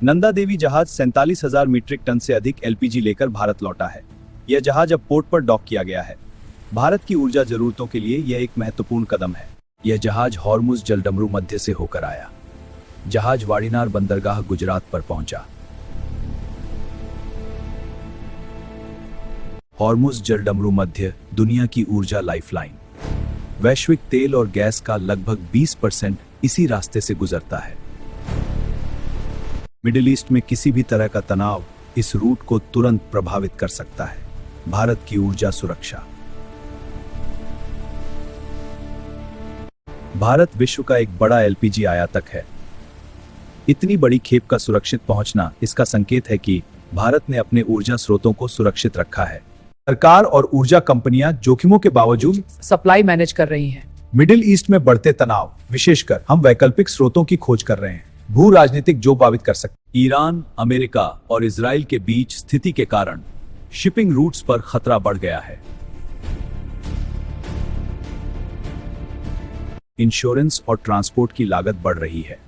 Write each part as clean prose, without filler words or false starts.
नंदा देवी जहाज 47,000 metric ton से अधिक एलपीजी लेकर भारत लौटा है। यह जहाज अब पोर्ट पर डॉक किया गया है। भारत की ऊर्जा जरूरतों के लिए यह एक महत्वपूर्ण कदम है। यह जहाज हॉर्मुज जलडमरू मध्य से होकर आया। जहाज वाड़ीनार बंदरगाह गुजरात पर पहुंचा। हॉर्मुज जलडमरू मध्य दुनिया की ऊर्जा लाइफलाइन। वैश्विक तेल और गैस का लगभग 20% इसी रास्ते से गुजरता है। मिडिल ईस्ट में किसी भी तरह का तनाव इस रूट को तुरंत प्रभावित कर सकता है। भारत की ऊर्जा सुरक्षा। भारत विश्व का एक बड़ा एलपीजी आयातक है। इतनी बड़ी खेप का सुरक्षित पहुंचना इसका संकेत है कि भारत ने अपने ऊर्जा स्रोतों को सुरक्षित रखा है। सरकार और ऊर्जा कंपनियां जोखिमों के बावजूद सप्लाई मैनेज कर रही हैं। मिडिल ईस्ट में बढ़ते तनाव, विशेषकर हम वैकल्पिक स्रोतों की खोज कर रहे हैं। भू राजनीतिक जो प्रभावित कर सकते। ईरान, अमेरिका और इजराइल के बीच स्थिति के कारण शिपिंग रूट्स पर खतरा बढ़ गया है। इंश्योरेंस और ट्रांसपोर्ट की लागत बढ़ रही है।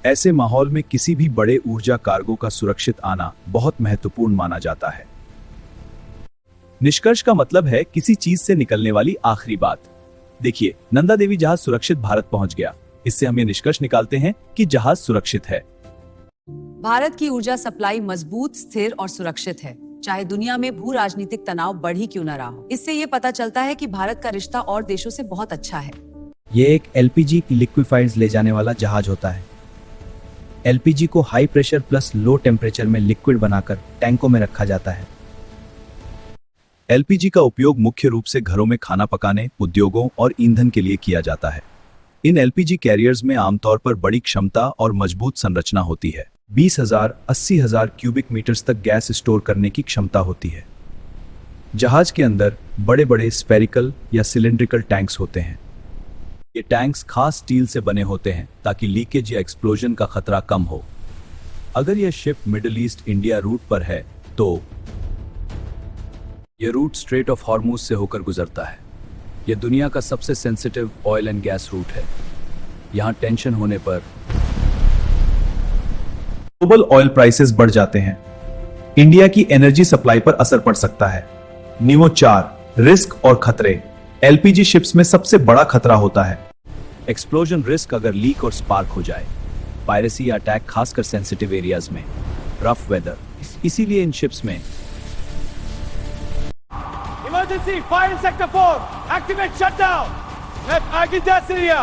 ऐसे माहौल में किसी भी बड़े ऊर्जा कार्गो का सुरक्षित आना बहुत महत्वपूर्ण माना जाता है। निष्कर्ष का मतलब है किसी चीज से निकलने वाली आखिरी बात। देखिए, नंदा देवी जहाज सुरक्षित भारत पहुंच गया। इससे हम ये निष्कर्ष निकालते हैं कि जहाज सुरक्षित है। भारत की ऊर्जा सप्लाई मजबूत, स्थिर और सुरक्षित है, चाहे दुनिया में भू राजनीतिक तनाव बढ़ ही क्यों न रहा हो। इससे ये पता चलता है कि भारत का रिश्ता और देशों से बहुत अच्छा है। ये एक एलपीजी लिक्विफाइड्स ले जाने वाला जहाज होता है। एलपीजी को high pressure plus low temperature में लिक्विड बनाकर टैंकों में रखा जाता है। एलपीजी का उपयोग मुख्य रूप से घरों में खाना पकाने, उद्योगों और ईंधन के लिए किया जाता है। इन एलपीजी कैरियर्स में आमतौर पर बड़ी क्षमता और मजबूत संरचना होती है। 20,000, 80,000 क्यूबिक मीटर्स तक गैस स्टोर करने की क्षमता होती है। जहाज के अंदर बड़े बड़े स्फेरिकल या सिलेंड्रिकल टैंक्स होते हैं। ये टैंक्स खास स्टील से बने होते हैं ताकि लीकेज या एक्सप्लोजन का खतरा कम हो। अगर यह ship middle east India route पर है तो यह रूट स्ट्रेट ऑफ हॉर्मुज से होकर गुजरता है। यह दुनिया का सबसे sensitive oil and gas route है। यहां टेंशन होने पर ग्लोबल ऑयल प्राइसेस बढ़ जाते हैं। इंडिया की एनर्जी सप्लाई पर असर पड़ सकता है। नीमो 4 रिस्क और खतरे। एलपीजी शिप्स में सबसे बड़ा खतरा होता है एक्सप्लोजन रिस्क। अगर लीक और स्पार्क हो जाए, पायरेसी या अटैक, खासकर सेंसिटिव एरियाज में, रफ वेदर। इसीलिए इन शिप्स में Emergency! Fire in Sector 4! Activate shutdown! Left Agitas area!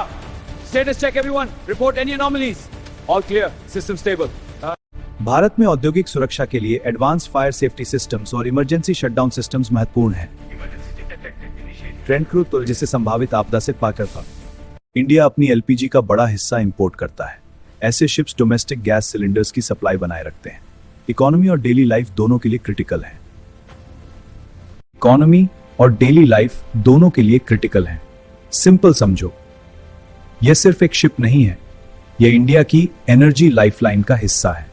Status check everyone! Report any anomalies! All clear. System stable. Bharat में औद्योगिक सुरक्षा के लिए एडवांस फायर सेफ्टी सिस्टम्स और इमरजेंसी शटडाउन सिस्टम्स महत्वपूर्ण हैं। ट्रेंड क्रू तो जिसे संभावित आपदा से पाकर था। इंडिया अपनी एलपीजी का बड़ा हिस्सा इंपोर्ट करता है। ऐसे शिप्स डोमेस्टिक गैस सिलेंडर्स की सप्लाई बनाए रखते हैं। इकोनॉमी और डेली लाइफ दोनों के लिए क्रिटिकल है। इकोनॉमी और डेली लाइफ दोनों के लिए क्रिटिकल है। सिंपल समझो, यह सिर्फ एक शिप नहीं है, यह इंडिया की एनर्जी लाइफलाइन का हिस्सा है।